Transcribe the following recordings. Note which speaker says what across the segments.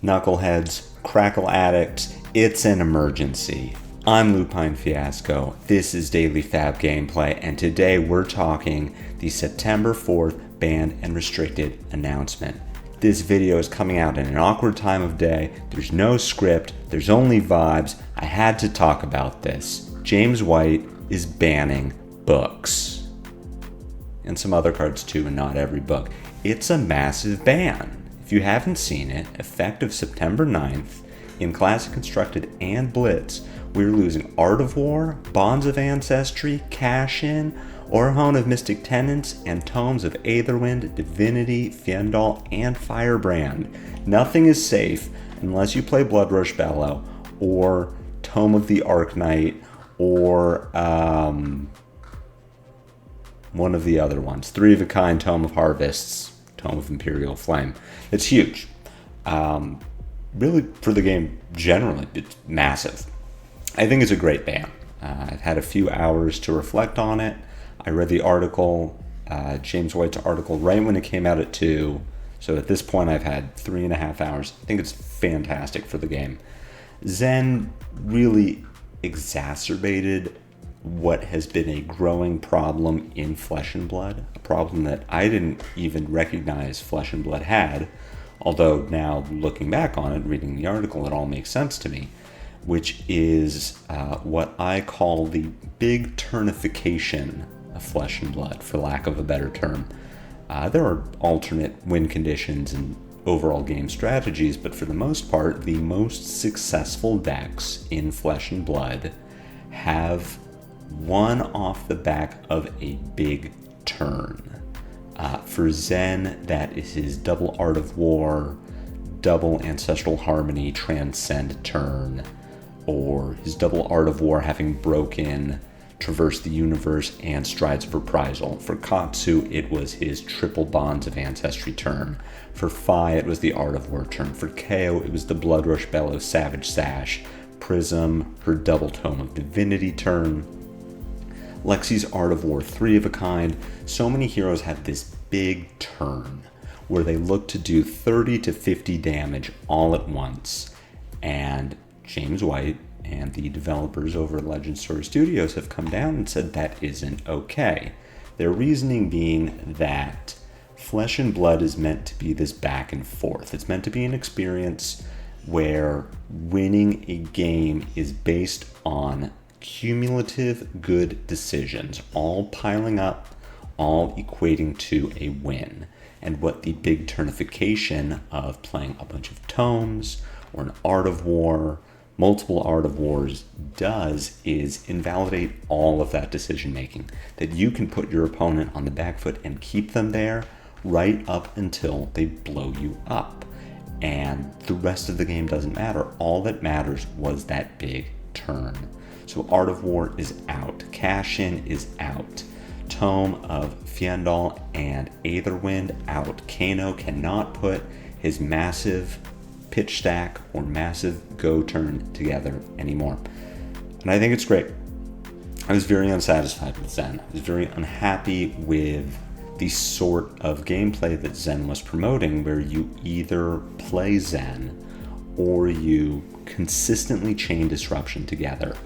Speaker 1: Knuckleheads, crackle addicts, it's an emergency. I'm Lupine Fiasco, this is Daily Fab Gameplay, and today we're talking the September 4th banned and restricted announcement. This video is coming out in an awkward time of day, there's no script, there's only vibes. I had to talk about this. James White is banning books. And some other cards too, and not every book. It's a massive ban. If you haven't seen it, effective September 9th, in Classic Constructed and Blitz, we're losing Art of War, Bonds of Ancestry, Cash-In, Orhone of Mystic Tenants, and Tomes of Aetherwind, Divinity, Fjendal, and Firebrand. Nothing is safe unless you play Bloodrush Bellow, or Tome of the Arknight, or one of the other ones. Three of a Kind, Tome of Harvests, Tome of Imperial Flame. It's huge. Really, for the game generally, it's massive. I think it's a great ban. I've had a few hours to reflect on it. I read the article, James White's article, right when it came out at 2. So at this point, I've had 3.5 hours. I think it's fantastic for the game. Zen really exacerbated what has been a growing problem in Flesh and Blood, a problem that I didn't even recognize Flesh and Blood had, although now looking back on it, reading the article, it all makes sense to me, which is what I call the big turnification of Flesh and Blood, for lack of a better term. There are alternate win conditions and overall game strategies, but for the most part, the most successful decks in Flesh and Blood have won off the back of a big turn. For Zen, that is his double Art of War, double Ancestral Harmony, Transcend turn, or his double Art of War having broken Traverse the Universe and Strides of Reprisal. For Katsu, it was his triple Bonds of Ancestry turn. For Fai, it was the Art of War turn. For KO, it was the Bloodrush Bellow Savage Sash. Prism, her double Tome of Divinity turn. Lexi's Art of War, Three of a Kind. So many heroes have this big turn where they look to do 30 to 50 damage all at once. And James White and the developers over at Legend Story Studios have come down and said that isn't okay. Their reasoning being that Flesh and Blood is meant to be this back and forth. It's meant to be an experience where winning a game is based on cumulative good decisions, all piling up, all equating to a win. And what the big turnification of playing a bunch of tomes or an Art of War, multiple Art of Wars does is invalidate all of that decision making. That you can put your opponent on the back foot and keep them there right up until they blow you up. And the rest of the game doesn't matter. All that matters was that big turn. So Art of War is out. Cash-In is out. Tome of Fjendal and Aetherwind out. Kano cannot put his massive pitch stack or massive go turn together anymore. And I think it's great. I was very unsatisfied with Zen. I was very unhappy with the sort of gameplay that Zen was promoting, where you either play Zen or you consistently chain disruption together.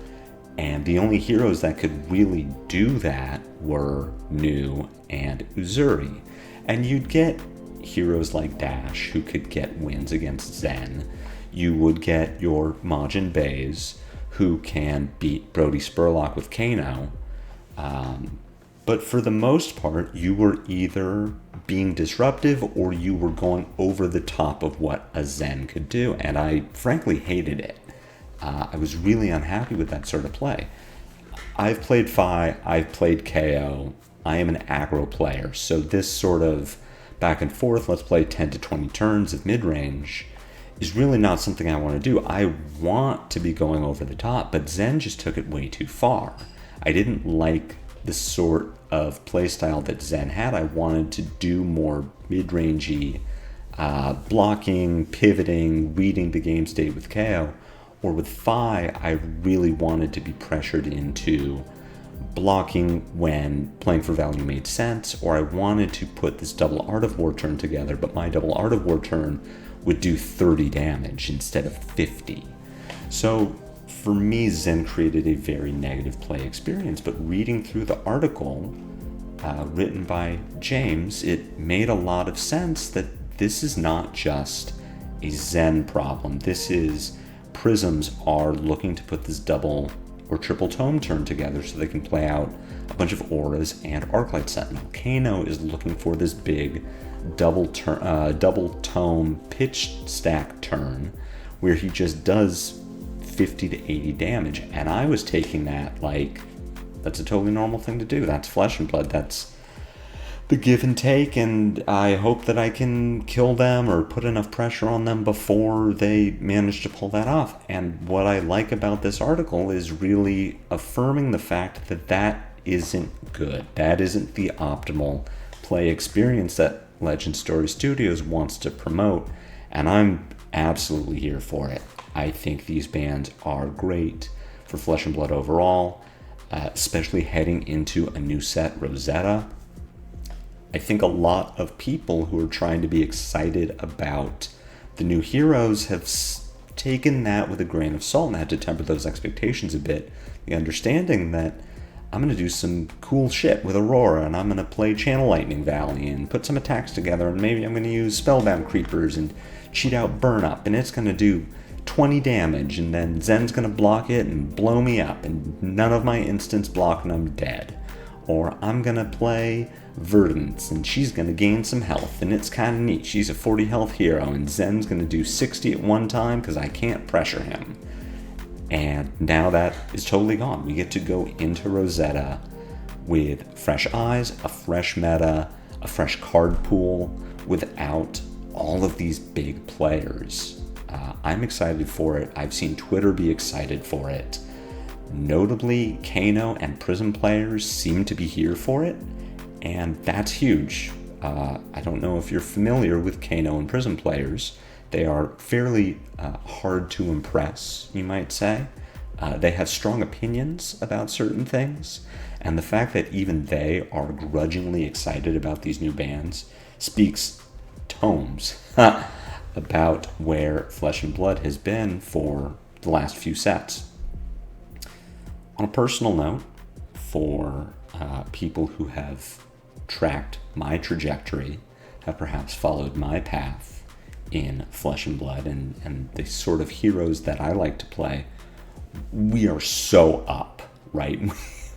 Speaker 1: And the only heroes that could really do that were Nu and Uzuri. And you'd get heroes like Dash who could get wins against Zen. You would get your Majin Bays who can beat Brody Spurlock with Kano. But for the most part, you were either being disruptive or you were going over the top of what a Zen could do. And I frankly hated it. I was really unhappy with that sort of play. I've played Fai, I've played KO, I am an aggro player, so this sort of back and forth, let's play 10 to 20 turns of mid-range, is really not something I want to do. I want to be going over the top, but Zen just took it way too far. I didn't like the sort of playstyle that Zen had. I wanted to do more mid-rangey blocking, pivoting, reading the game state with KO. Or with Fai, I really wanted to be pressured into blocking when playing for value made sense, or I wanted to put this double Art of War turn together, but my double Art of War turn would do 30 damage instead of 50. So for me, Zen created a very negative play experience, but reading through the article written by James, it made a lot of sense that this is not just a Zen problem. This is Prisms are looking to put this double or triple tome turn together so they can play out a bunch of auras and Arclight Sentinel. Kano is looking for this big double tome pitch stack turn where he just does 50 to 80 damage, and I was taking that like that's a totally normal thing to do. That's Flesh and Blood. That's the give and take, and I hope that I can kill them or put enough pressure on them before they manage to pull that off. And what I like about this article is really affirming the fact that that isn't good. That isn't the optimal play experience that Legend Story Studios wants to promote, and I'm absolutely here for it. I think these bands are great for Flesh and Blood overall, especially heading into a new set, Rosetta. I think a lot of people who are trying to be excited about the new heroes have taken that with a grain of salt and had to temper those expectations a bit. The understanding that I'm going to do some cool shit with Aurora, and I'm going to play Channel Lightning Valley and put some attacks together, and maybe I'm going to use Spellbound Creepers and cheat out Burn Up, and it's going to do 20 damage, and then Zen's going to block it and blow me up, and none of my instants block and I'm dead. Or I'm going to play Verdance, and she's going to gain some health, and it's kind of neat. She's a 40 health hero, and Zen's going to do 60 at one time because I can't pressure him. And now that is totally gone. We get to go into Rosetta with fresh eyes, a fresh meta, a fresh card pool, without all of these big players. I'm excited for it. I've seen Twitter be excited for it. Notably, Kano and Prism players seem to be here for it, and that's huge. I don't know if you're familiar with Kano and Prism players. They are fairly hard to impress, you might say. They have strong opinions about certain things, and the fact that even they are grudgingly excited about these new bands speaks tomes about where Flesh and Blood has been for the last few sets. On a personal note, for people who have tracked my trajectory, have perhaps followed my path in Flesh and Blood and the sort of heroes that I like to play, we are so up, right?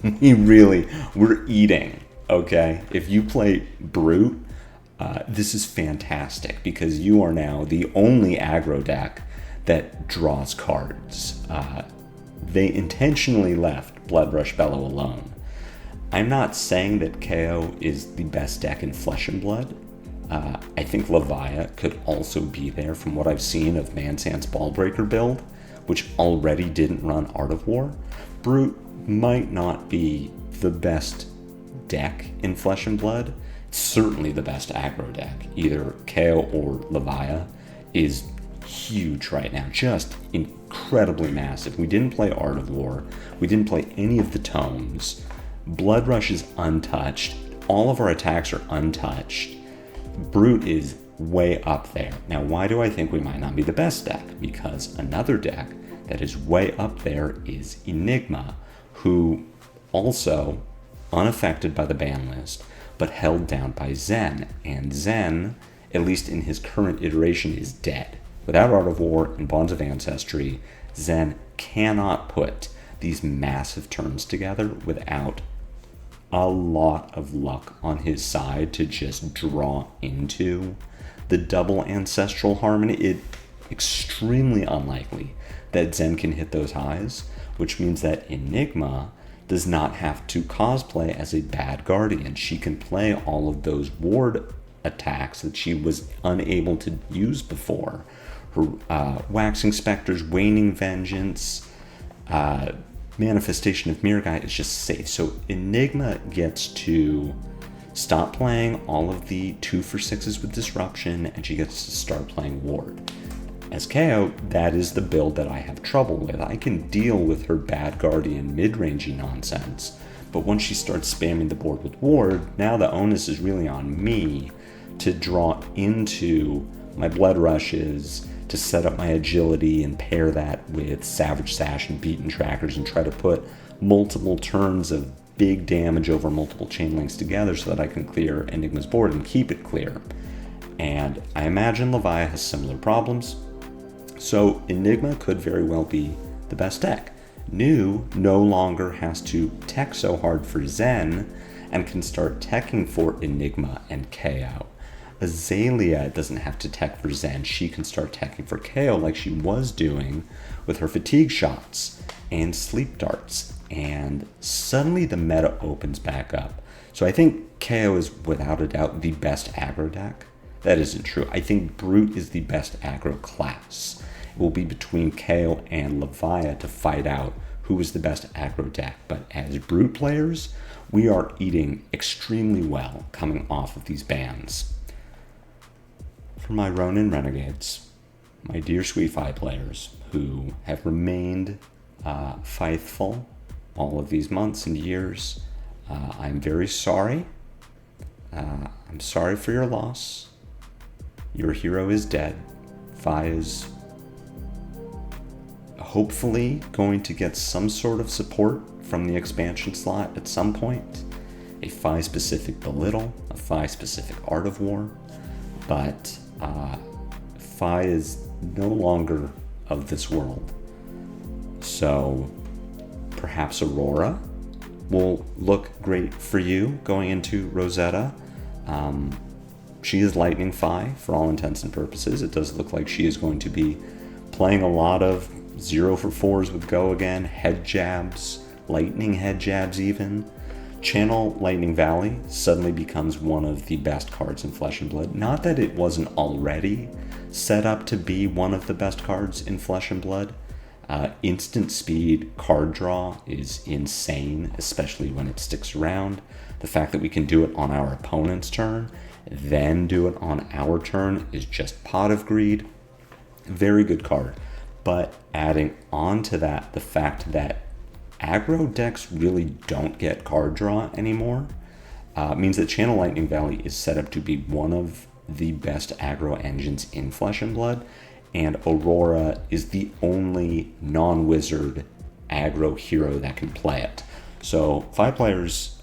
Speaker 1: We're eating, okay? If you play Brute, this is fantastic because you are now the only aggro deck that draws cards. They intentionally left Bloodrush Bellow alone. I'm not saying that KO is the best deck in Flesh and Blood. I think Levia could also be there from what I've seen of Mansan's Ballbreaker build, which already didn't run Art of War. Brute might not be the best deck in Flesh and Blood. It's certainly the best aggro deck. Either KO or Levia is huge right now, just incredibly massive. We didn't play Art of War. We didn't play any of the tomes. Blood Rush is untouched. All of our attacks are untouched. Brute is way up there. Now, why do I think we might not be the best deck? Because another deck that is way up there is Enigma, who also unaffected by the ban list, but held down by Zen. And Zen, at least in his current iteration, is dead. Without Art of War and Bonds of Ancestry, Zen cannot put these massive turns together without a lot of luck on his side to just draw into the double ancestral harmony. It's extremely unlikely that Zen can hit those highs, which means that Enigma does not have to cosplay as a bad guardian. She can play all of those ward attacks that she was unable to use before. Her Waxing Specters, Waning Vengeance, Manifestation of Mirgai is just safe. So Enigma gets to stop playing all of the 2-for-6s with Disruption, and she gets to start playing Ward. As KO, that is the build that I have trouble with. I can deal with her bad guardian mid-rangey nonsense, but once she starts spamming the board with Ward, now the onus is really on me to draw into My Blood Rush is to set up my agility and pair that with Savage Sash and Beaten Trackers and try to put multiple turns of big damage over multiple chain links together so that I can clear Enigma's board and keep it clear. And I imagine Leviah has similar problems, so Enigma could very well be the best deck. New no longer has to tech so hard for Zen and can start teching for Enigma and KO. Azalea doesn't have to tech for Zen. She can start teching for KO like she was doing with her fatigue shots and sleep darts. And suddenly the meta opens back up. So I think KO is without a doubt the best aggro deck. That isn't true. I think Brute is the best aggro class. It will be between KO and Leviah to fight out who is the best aggro deck. But as Brute players, we are eating extremely well coming off of these bans. For my Ronin Renegades, my dear sweet Fai players who have remained faithful all of these months and years, I'm very sorry. I'm sorry for your loss. Your hero is dead. Fai is hopefully going to get some sort of support from the expansion slot at some point. A Fai-specific Belittle, a Fai-specific Art of War, but Fai is no longer of this world. So perhaps Aurora will look great for you going into Rosetta. She is Lightning Fai for all intents and purposes. It does look like she is going to be playing a lot of 0 for 4s with Go again, head jabs, lightning head jabs even. Channel Lightning Valley suddenly becomes one of the best cards in Flesh and Blood. Not that it wasn't already set up to be one of the best cards in Flesh and Blood. Instant speed card draw is insane, especially when it sticks around. The fact that we can do it on our opponent's turn, then do it on our turn, is just pot of greed. Very good card. But adding on to that, the fact that aggro decks really don't get card draw anymore means that Channel Lightning Valley is set up to be one of the best aggro engines in Flesh and Blood, and Aurora is the only non-wizard aggro hero that can play it. So 5 players,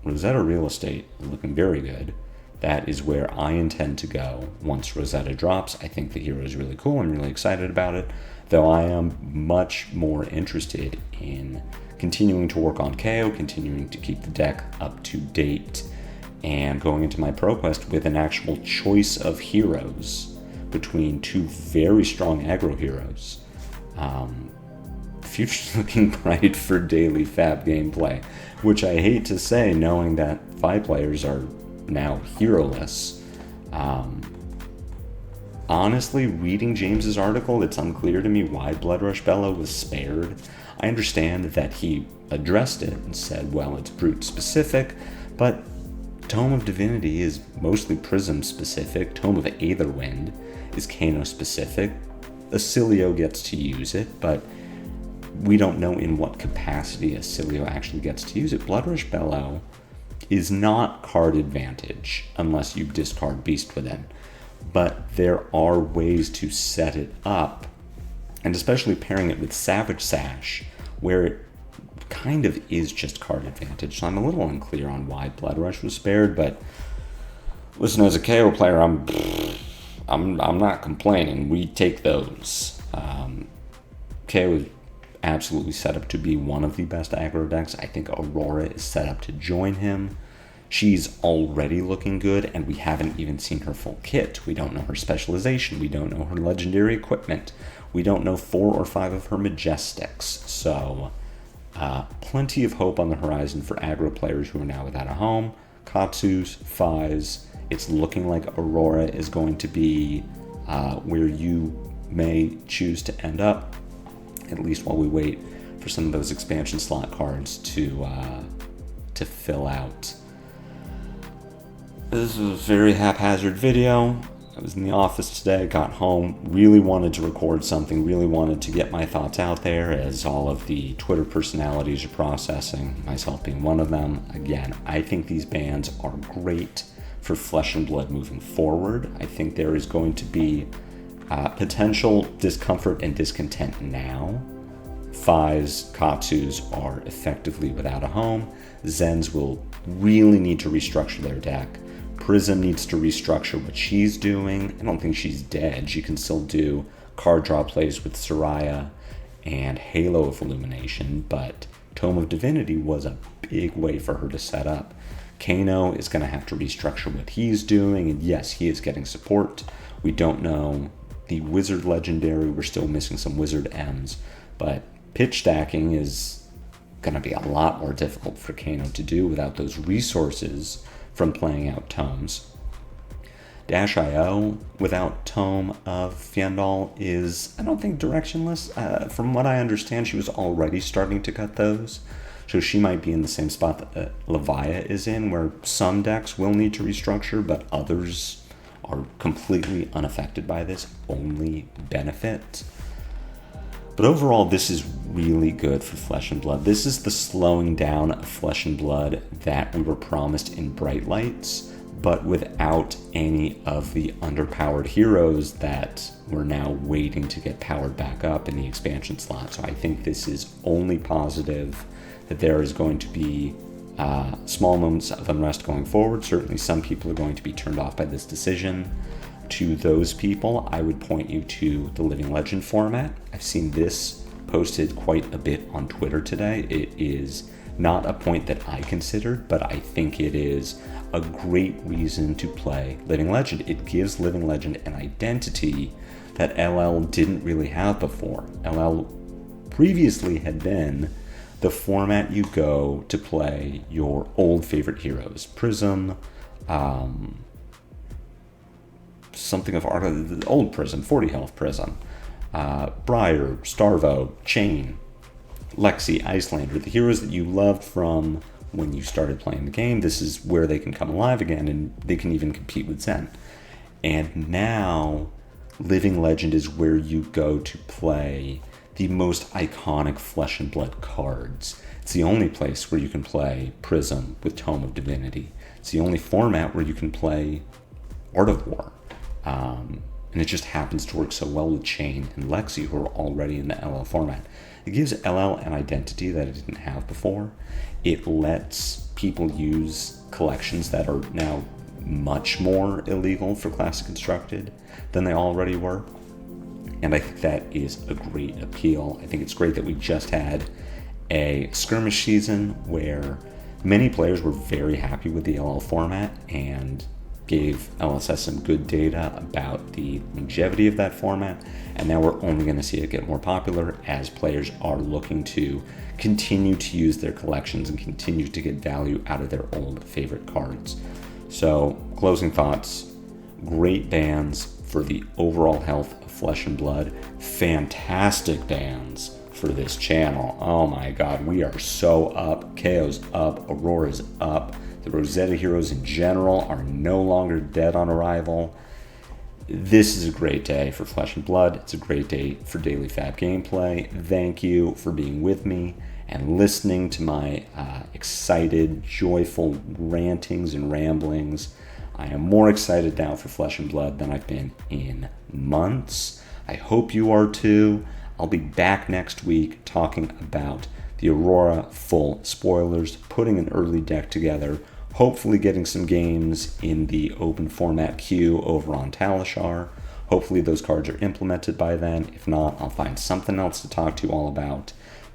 Speaker 1: Rosetta Real Estate is looking very good. That is where I intend to go once Rosetta drops. I think the hero is really cool. I'm really excited about it, though I am much more interested in continuing to work on KO, continuing to keep the deck up to date, and going into my Pro Quest with an actual choice of heroes between 2 very strong aggro heroes. The future's looking bright for daily Fab gameplay, which I hate to say, knowing that 5 players are now hero-less. Honestly, reading James's article, it's unclear to me why Blood Rush Bella was spared. I understand that he addressed it and said, well, it's Brute specific, but Tome of Divinity is mostly Prism specific. Tome of Aetherwind is Kano specific. Acilio gets to use it, but we don't know in what capacity Acilio actually gets to use it. Blood Rush Bellow is not card advantage unless you discard Beast Within, but there are ways to set it up, and especially pairing it with Savage Sash, where it kind of is just card advantage. So I'm a little unclear on why Blood Rush was spared, but listen, as a KO player, I'm not complaining. We take those. KO is absolutely set up to be one of the best aggro decks. I think Aurora is set up to join him. She's already looking good, and we haven't even seen her full kit. We don't know her specialization. We don't know her legendary equipment. We don't know 4 or 5 of her Majestics. So plenty of hope on the horizon for aggro players who are now without a home. Katsus, Fais. It's looking like Aurora is going to be where you may choose to end up, at least while we wait for some of those expansion slot cards to fill out. This is a very haphazard video. I was in the office today, got home, really wanted to record something, really wanted to get my thoughts out there as all of the Twitter personalities are processing, myself being one of them. Again, I think these bans are great for Flesh and Blood moving forward. I think there is going to be potential discomfort and discontent now. Fai's, Katsu's are effectively without a home. Zen's will really need to restructure their deck. Prism needs to restructure what she's doing. I don't think she's dead. She can still do card draw plays with Soraya and Halo of Illumination, but Tome of Divinity was a big way for her to set up. Kano is going to have to restructure what he's doing, and yes, he is getting support. We don't know the Wizard Legendary. We're still missing some Wizard M's, but pitch stacking is going to be a lot more difficult for Kano to do without those resources from playing out tomes. Dash.io without Tome of Fiendal is, I don't think, directionless. From what I understand, she was already starting to cut those. So she might be in the same spot that Levia is in, where some decks will need to restructure, but others are completely unaffected by this, only benefit. But overall, this is really good for Flesh and Blood. This is the slowing down of Flesh and Blood that we were promised in Bright Lights, but without any of the underpowered heroes that we're now waiting to get powered back up in the expansion slot. So I think this is only positive, that there is going to be small moments of unrest going forward. Certainly some people are going to be turned off by this decision. To those people, I would point you to the Living Legend format. I've seen this posted quite a bit on Twitter today. It is not a point that I considered, but I think it is a great reason to play Living Legend. It gives Living Legend an identity that LL didn't really have before. LL previously had been the format you go to play your old favorite heroes. Prism, something of art, the old Prism, 40 health Prism, Briar, Starvo, Chain, Lexi, Icelander, the heroes that you loved from when you started playing the game. This is where they can come alive again, and they can even compete with Zen. And now Living Legend is where you go to play the most iconic Flesh and Blood cards. It's the only place where you can play Prism with Tome of Divinity. It's the only format where you can play Art of War. And it just happens to work so well with Chain and Lexi, who are already in the LL format. It gives LL an identity that it didn't have before. It lets people use collections that are now much more illegal for Classic Constructed than they already were. And I think that is a great appeal. I think it's great that we just had a skirmish season where many players were very happy with the LL format and gave LSS some good data about the longevity of that format. And now we're only going to see it get more popular as players are looking to continue to use their collections and continue to get value out of their old favorite cards. So, closing thoughts, great bans for the overall health of Flesh and Blood. Fantastic bans for this channel. Oh my god, we are so up. KO's up, Aurora's up. The Rosetta heroes in general are no longer dead on arrival. This is a great day for Flesh and Blood. It's a great day for Daily Fab Gameplay. Thank you for being with me and listening to my excited, joyful rantings and ramblings. I am more excited now for Flesh and Blood than I've been in months. I hope you are too. I'll be back next week talking about the Aurora full spoilers, putting an early deck together, hopefully getting some games in the open format queue over on Talishar. Hopefully those cards are implemented by then. If not, I'll find something else to talk to you all about.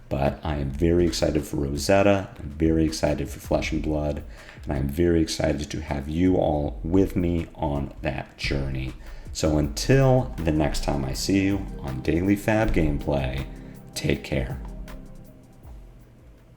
Speaker 1: But I am very excited for Rosetta. I'm very excited for Flesh and Blood. And I'm very excited to have you all with me on that journey. So until the next time I see you on Daily Fab Gameplay, take care.